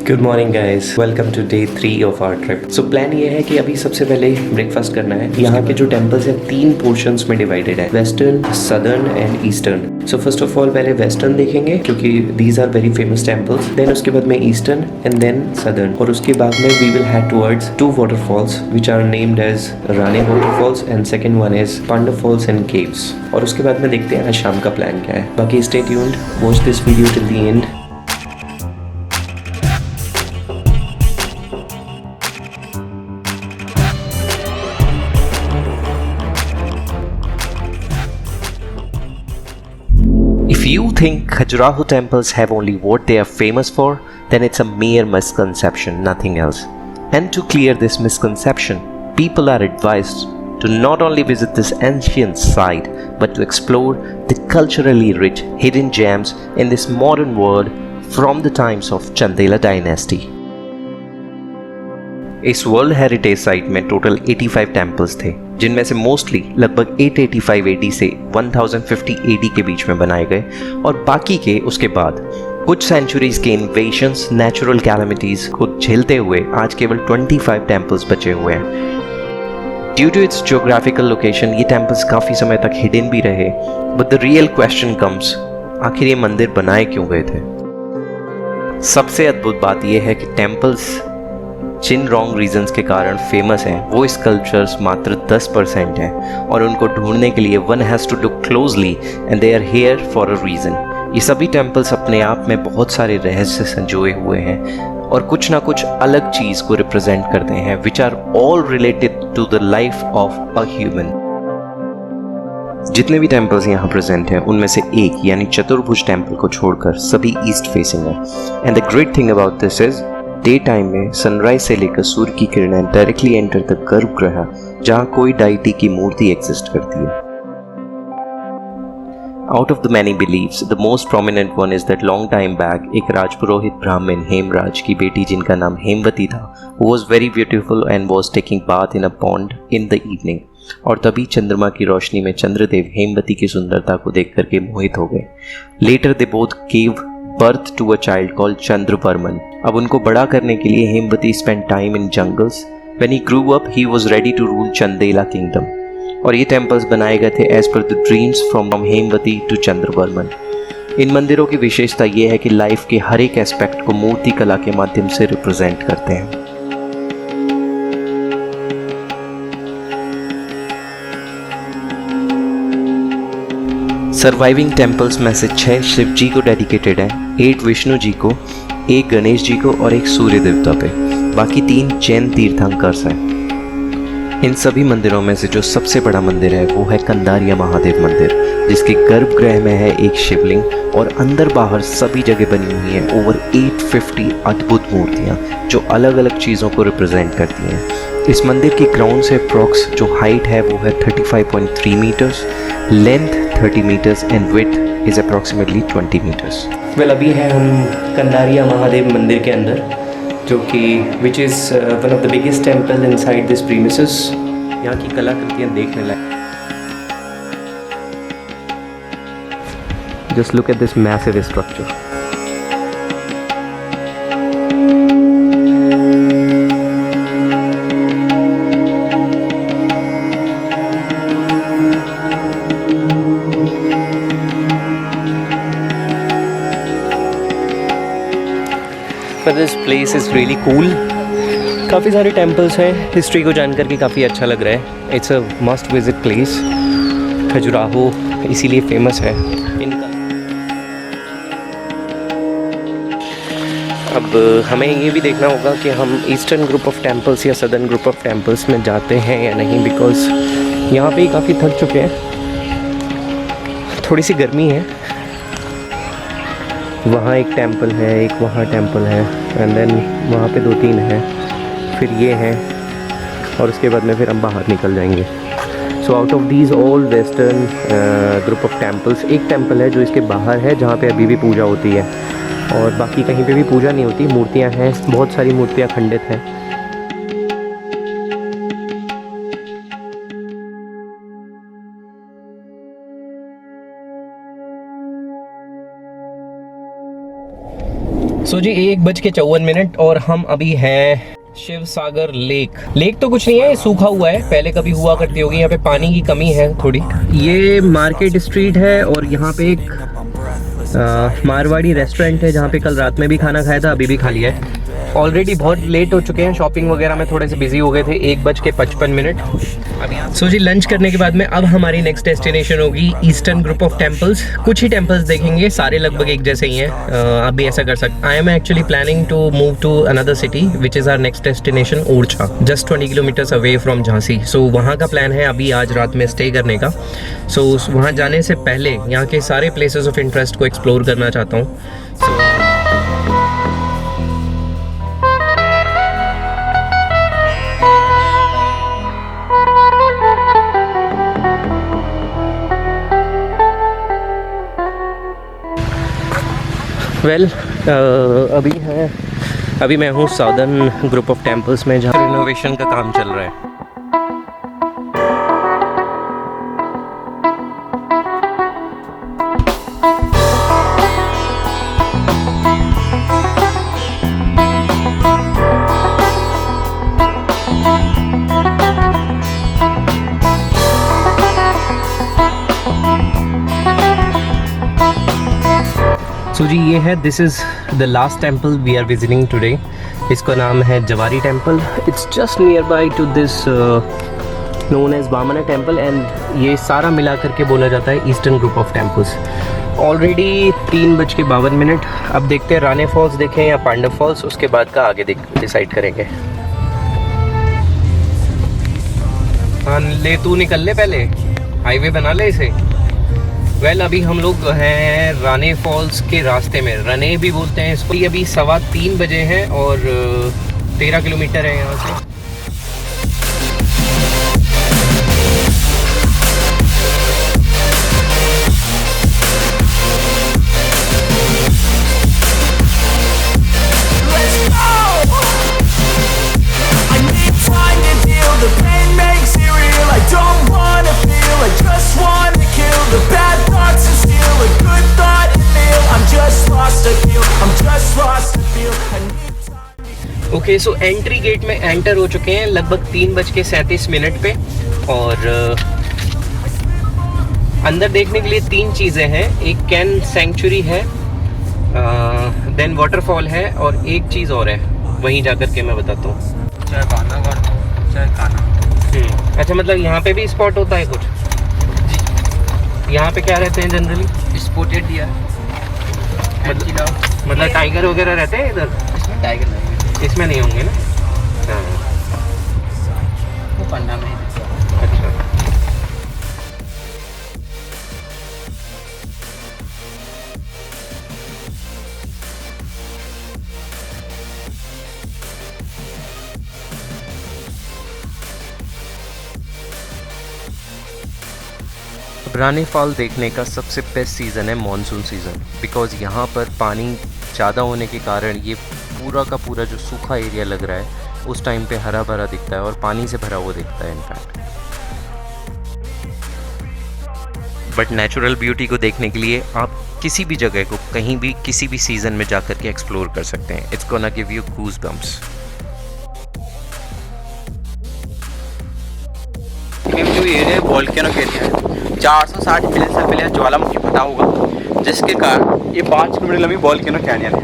Good morning guys, welcome to day 3 of our trip. So plan ये है कि अभी सबसे पहले ब्रेकफास्ट करना है। यहाँ के जो टेम्पल्स हैं 3 पोर्शंस में डिवाइडेड है, western, southern and eastern. So first of all पहले वेस्टर्न देखेंगे क्योंकि these are very famous temples, then उसके बाद में ईस्टर्न एंड देन सदर्न, और उसके बाद में we will head towards 2 waterfalls which are named as Rani waterfalls and second one is Pandav falls and caves. और उसके बाद में देखते हैं आज शाम का प्लान क्या है। बाकी stay tuned, watch this video till the end. If you think Khajuraho temples have only what they are famous for, then it's a mere misconception, nothing else. And to clear this misconception, people are advised to not only visit this ancient site, but to explore the culturally rich hidden gems in this modern world from the times of Chandela dynasty. इस world heritage site में total 85 temples थे, जिनमें से mostly लगभग 885 AD से 1050 AD के बीच में बनाए गए, और बाकी के उसके बाद कुछ सेंचुरीज के इन्वेशंस, नेचुरल कैलामिटीज को झेलते हुए आज केवल 25 टेम्पल्स बचे हुए हैं। Due to its geographical location ये टेम्पल्स काफ़ी समय तक हिडन भी रहे, but the real question comes, आखिर ये मंदिर बनाए क्यों गए थे? सबसे अद्भुत बात यह है कि टेम्पल्स जिन रॉन्ग रीजंस के कारण फेमस हैं वो स्कल्पचर्स मात्र 10% हैं, और उनको ढूंढने के लिए one has to look closely and they are here for a reason. ये सभी टेम्पल्स अपने आप में बहुत सारे रहस्य संजोए हुए हैं और कुछ ना कुछ अलग चीज़ को रिप्रेजेंट करते हैं, which are all related to the life of a human. जितने भी टेम्पल्स यहाँ प्रेजेंट हैं उनमें से एक यानी चतुर्भुज टेम्पल को छोड़कर सभी ईस्ट फेसिंग है। And the great thing about this is day time में सनराइज से लेकर सूर्य की किरणें डायरेक्टली एंटर द गर्भगृह, जहां कोई डाइटी की मूर्ति एग्जिस्ट करती है। Out of the many believes, the most prominent one is that long time back एक राजपुरोहित ब्राह्मण हेमराज की बेटी, जिनका नाम हेमवती था, was very beautiful and was taking bath in a pond in the evening. और तभी चंद्रमा की रोशनी में चंद्रदेव हेमवती की सुंदरता को देख करके मोहित हो गए। Later they both give birth to a child called Chandravarman. अब उनको बड़ा करने के लिए Hemvati spent time in jungles. When he grew up, he was ready to rule Chandela kingdom. और ये टेम्पल्स बनाए गए थे as per the dreams from Hemvati to Chandravarman. इन मंदिरों की विशेषता ये है कि लाइफ के हर एक एस्पेक्ट को मूर्ति कला के माध्यम से रिप्रेजेंट करते हैं। सर्वाइविंग टेम्पल्स में से 6 शिव जी को डेडिकेटेड है, 8 विष्णु जी को, 1 गणेश जी को और 1 सूर्य देवता पे। बाकी 3 जैन तीर्थंकर्स हैं। इन सभी मंदिरों में से जो सबसे बड़ा मंदिर है वो है कंदारिया महादेव मंदिर, जिसके गर्भगृह में है एक शिवलिंग, और अंदर बाहर सभी जगह बनी हुई हैं ओवर 850 अद्भुत मूर्तियाँ जो अलग अलग चीज़ों को रिप्रेजेंट करती हैं। इस मंदिर की ग्राउंड से अप्रॉक्स जो हाइट है वो है 35.3 metres, length 30 metres and width is approximately 20 metres. Well, अभी है हम कंदारिया महादेव मंदिर के अंदर, जो कि which is one of the biggest temple inside this premises. यहाँ की कलाकृतियाँ देखने लायक। Just look at this massive structure. But this place is really cool. काफ़ी सारे टेम्पल्स हैं, हिस्ट्री को जानकर के काफ़ी अच्छा लग रहा है। It's a must visit place. Khajuraho इसीलिए फेमस है इनका। अब हमें ये भी देखना होगा कि हम ईस्टर्न ग्रुप ऑफ टेम्पल्स या सदर्न ग्रुप ऑफ टेम्पल्स में जाते हैं या नहीं, बिकॉज यहाँ पे ही काफ़ी थक चुके हैं। थोड़ी सी गर्मी है। वहाँ एक टेम्पल है, एक वहाँ टेम्पल है, एंड देन वहाँ पे 2-3 हैं, फिर ये हैं, और उसके बाद में फिर हम बाहर निकल जाएंगे। So out of these all western group of temples, एक टेम्पल है जो इसके बाहर है जहाँ पे अभी भी पूजा होती है, और बाकी कहीं पे भी पूजा नहीं होती। मूर्तियाँ हैं, बहुत सारी मूर्तियाँ खंडित हैं। सो जी 1:54 और हम अभी हैं शिव सागर लेक तो कुछ नहीं है, सूखा हुआ है, पहले कभी हुआ करती होगी, यहाँ पे पानी की कमी है थोड़ी। ये मार्केट स्ट्रीट है और यहाँ पे एक मारवाड़ी रेस्टोरेंट है जहाँ पे कल रात में भी खाना खाया था, अभी भी खा लिया है। ऑलरेडी बहुत लेट हो चुके हैं, शॉपिंग वगैरह में थोड़े से बिजी हो गए थे। 1:55 सो जी लंच करने के बाद में अब हमारी नेक्स्ट डेस्टिनेशन होगी ईस्टर्न ग्रुप ऑफ टेम्पल्स। कुछ ही टेम्पल्स देखेंगे, सारे लगभग एक जैसे ही हैं। आप भी ऐसा कर सकते। I am actually planning to move to another city which is our next destination Orchha, just 20 kilometres away from Jhansi. So वहाँ का प्लान है अभी आज रात में स्टे करने का। सो वहाँ जाने से पहले यहाँ के सारे प्लेसेस ऑफ इंटरेस्ट को एक्सप्लोर करना चाहता हूँ। अभी मैं हूँ साउदर्न ग्रुप ऑफ टेम्पल्स में जहाँ रिनोवेशन का काम चल रहा है। सो जी ये है, this is the last temple we are visiting today. इसका नाम है Javari temple. It's just nearby to this known as Vamana temple and ये सारा मिला करके बोला जाता है eastern group of temples. Already 3:52। अब देखते हैं राने फॉल्स देखें या पांडव फॉल्स, उसके बाद का आगे डिसाइड करेंगे। हाँ ले तू निकल ले, पहले हाईवे बना ले इसे। अभी हम लोग हैं राने फॉल्स के रास्ते में, रने भी बोलते हैं इसको। अभी 3:15 बजे हैं और 13 किलोमीटर है यहाँ से। ओके सो एंट्री गेट में एंटर हो चुके हैं लगभग 3:37 पे और अंदर देखने के लिए 3 चीज़ें हैं। एक कैन सेंचुरी है, देन वाटरफॉल है और एक चीज़ और है, वहीं जाकर के मैं बताता हूँ। चाय खाना। अच्छा मतलब यहाँ पे भी स्पॉट होता है कुछ जी? यहाँ पे क्या रहते हैं जनरली? स्पॉटेड डियर, मतलब टाइगर वगैरह रहते हैं इधर? इसमें टाइगर नहीं, इसमें नहीं होंगे ना? हाँ वो पंडा में। अच्छा रानी फॉल देखने का सबसे बेस्ट सीज़न है मॉनसून सीज़न, बिकॉज़ यहाँ पर पानी ज़्यादा होने के कारण ये पूरा का पूरा जो सूखा एरिया लग रहा है उस टाइम पे हरा भरा दिखता है और पानी से भरा हुआ दिखता है इनफैक्ट। बट नेचुरल ब्यूटी को देखने के लिए आप किसी भी जगह को कहीं भी किसी भी सीज़न में जाकर के एक्सप्लोर कर सकते हैं। It's gonna give you goose bumps. जो एरिया वोल्केनो एरिया है, 460 मिलियन साल पहले ज्वालामुखी फटा होगा, जिसके कारण ये 5 किलोमीटर लंबी वोल्केनो कैनियन है।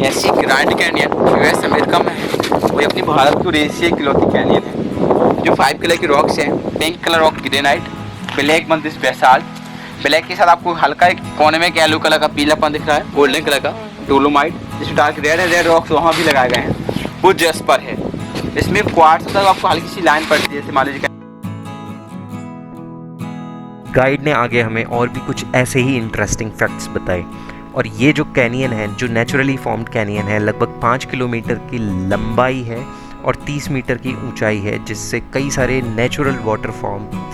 ऐसी ग्रैंड कैनियन यूएस अमेरिका में है, वो अपनी भारत की एशिया इकलौती कैनियन है जो 5 कलर की रॉक्स हैं। Pink colour rock granite, black मंदिर बेसाल्ट, ब्लैक के साथ आपको हल्का एक कोने में येलो कलर का पीलापन दिख रहा है, गोल्डन कलर का डोलोमाइट, जिसमें डार्क रेड है, रेड रॉक्स वहाँ भी लगाए गए हैं। वो जस्पर है, इसमें क्वार्ट्ज तक आपको हल्की सी लाइन पड़ती है, जैसे मान लीजिए। गाइड ने आगे हमें और भी कुछ ऐसे ही इंटरेस्टिंग फैक्ट्स बताए। और ये जो कैनियन है, जो नेचुरली फॉर्म्ड कैनियन है, लगभग 5 किलोमीटर की लंबाई है और 30 मीटर की ऊंचाई है, जिससे कई सारे नेचुरल वाटर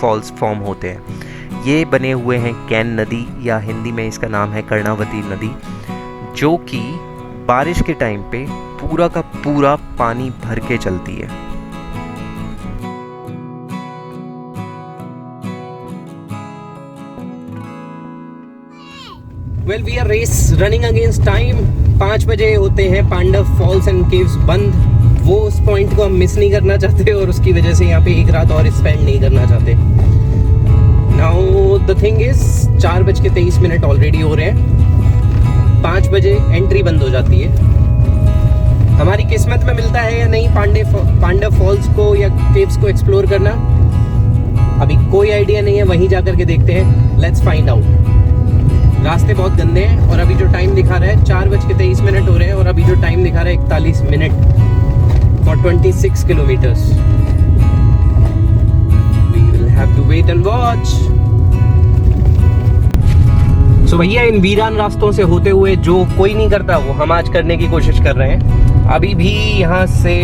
फॉल्स फॉर्म होते हैं। ये बने हुए हैं कैन नदी, या हिंदी में इसका नाम है कर्णावती नदी, जो कि बारिश के टाइम पे पूरा का पूरा पानी भर के चलती है। Well, we are running against time. 5 बजे होते हैं पांडव फॉल्स एंड केव्स बंद। वो उस पॉइंट को हम मिस नहीं करना चाहते और उसकी वजह से यहाँ पे एक रात और स्पेंड नहीं करना चाहते। Now the thing is 4:23 already हो रहे हैं। 5 बजे एंट्री बंद हो जाती है। हमारी किस्मत में मिलता है या नहीं पांडव फॉल्स को या केव्स को एक्सप्लोर करना, अभी कोई आइडिया नहीं है। वहीं जाकर के देखते हैं, लेट्स फाइंड आउट। रास्ते बहुत गंदे हैं और अभी जो टाइम दिखा रहा है 4:23 हो रहे हैं और अभी जो टाइम दिखा रहा है 41 minute for 26 kilometres. We will have to wait and watch. So भैया, इन वीरान रास्तों से होते हुए जो कोई नहीं करता वो हम आज करने की कोशिश कर रहे हैं। अभी भी यहाँ से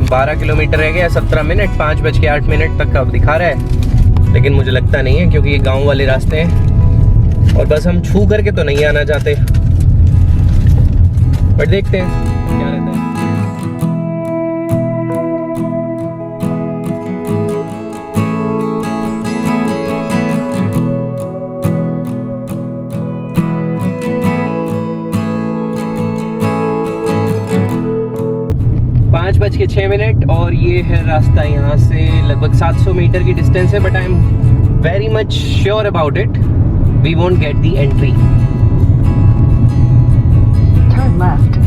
12 किलोमीटर रह गया, 17 मिनट, 5:08 तक का अब दिखा रहा है, लेकिन मुझे लगता नहीं है क्योंकि ये गांव वाले रास्ते हैं और बस हम छू करके तो नहीं आना चाहते, बट देखते हैं क्या रहता है। पाँच बज के 6 मिनट और ये है रास्ता। यहाँ से लगभग 700 मीटर की डिस्टेंस है, but I am very much sure about it, we won't get the entry. Turn left.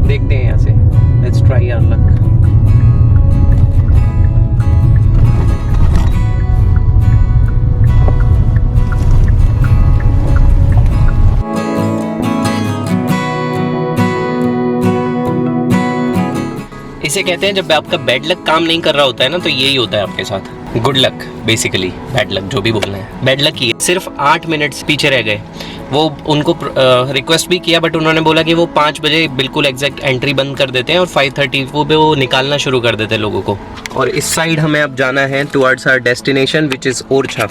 देखते हैं यहाँ से, लेट्स ट्राई आवर लक। इसे कहते हैं जब आपका बैड लक काम नहीं कर रहा होता है ना, तो यही होता है आपके साथ। Good luck basically, bad luck जो भी बोलना है, बैड लक ही है। सिर्फ 8 मिनट पीछे रह गए। वो उनको रिक्वेस्ट भी किया, बट उन्होंने बोला कि वो 5 बजे बिल्कुल एग्जैक्ट एंट्री बंद कर देते हैं और 5:30 वो निकालना शुरू कर देते हैं लोगों को। और इस साइड हमें अब जाना है towards our destination which is Orchha.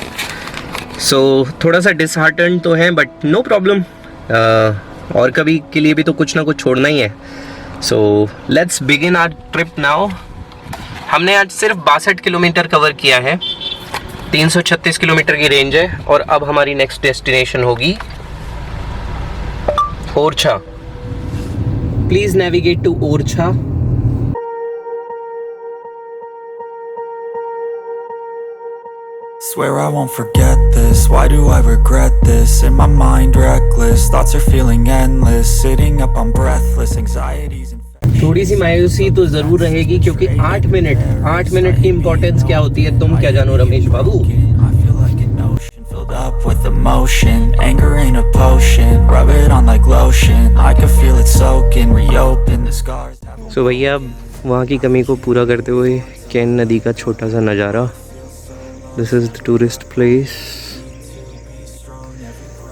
So थोड़ा सा डिसहार्टन तो है, बट नो प्रॉब्लम, और कभी के लिए भी तो कुछ ना कुछ छोड़ना ही है। So let's begin our trip now. हमने आज सिर्फ 62 किलोमीटर कवर किया है, 336 किलोमीटर की रेंज है, और अब हमारी नेक्स्ट डेस्टिनेशन होगी Orchha. Please navigate to Orchha. Swear I won't forget this, why do I regret this? In my mind reckless, thoughts are feeling endless. Sitting up I'm breathless, anxieties and थोड़ी सी मायूसी तो जरूर रहेगी क्योंकि 8 मिनट की इम्पोर्टेंस क्या होती है तुम क्या जानो रमेश बाबू। I feel like an ocean filled up with emotion. Anger ain't a potion, rub it on like lotion. I can feel it soaking, reopen the scars. सो भैया, वहाँ की कमी को पूरा करते हुए कैन नदी का छोटा सा नज़ारा। This is the tourist place.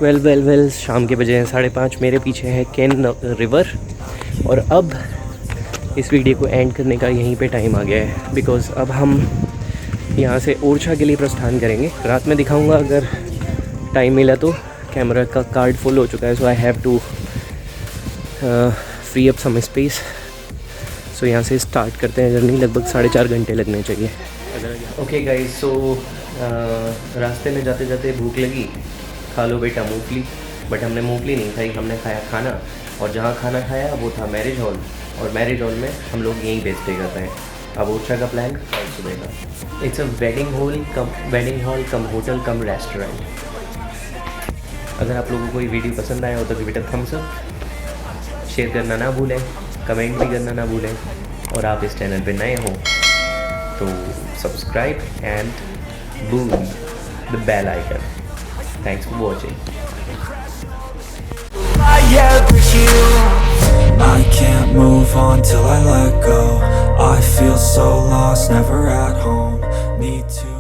Well शाम के बजे हैं 5:30। मेरे पीछे है कैन रिवर, और अब इस वीडियो को एंड करने का यहीं पे टाइम आ गया है, बिकॉज़ अब हम यहाँ से ओरछा के लिए प्रस्थान करेंगे। रात में दिखाऊंगा अगर टाइम मिला तो। कैमरा का कार्ड फुल हो चुका है, so I have to free up some space. So यहाँ से स्टार्ट करते हैं जर्नी। लगभग 4.5 घंटे लगने चाहिए। ओके गाइस, सो रास्ते में जाते जाते भूख लगी, खा लो बेटा मूंगफली। बट हमने मूंगफली नहीं खाई, हमने खाया खाना, और जहाँ खाना खाया वो था मैरिज हॉल, और मैरिज हॉल में हम लोग यहीं पे स्टे करते हैं। अब ओरछा का प्लान कल सुबह का। It's a wedding hall come hotel cum restaurant. अगर आप लोगों को ये वीडियो पसंद आया हो तो give it a thumbs up, share करना ना भूलें, कमेंट भी करना ना भूलें, और आप इस चैनल पे नए हो तो subscribe and boom the bell icon. Thanks for watching. I can't move on till I let go. I feel so lost, never at home. Need to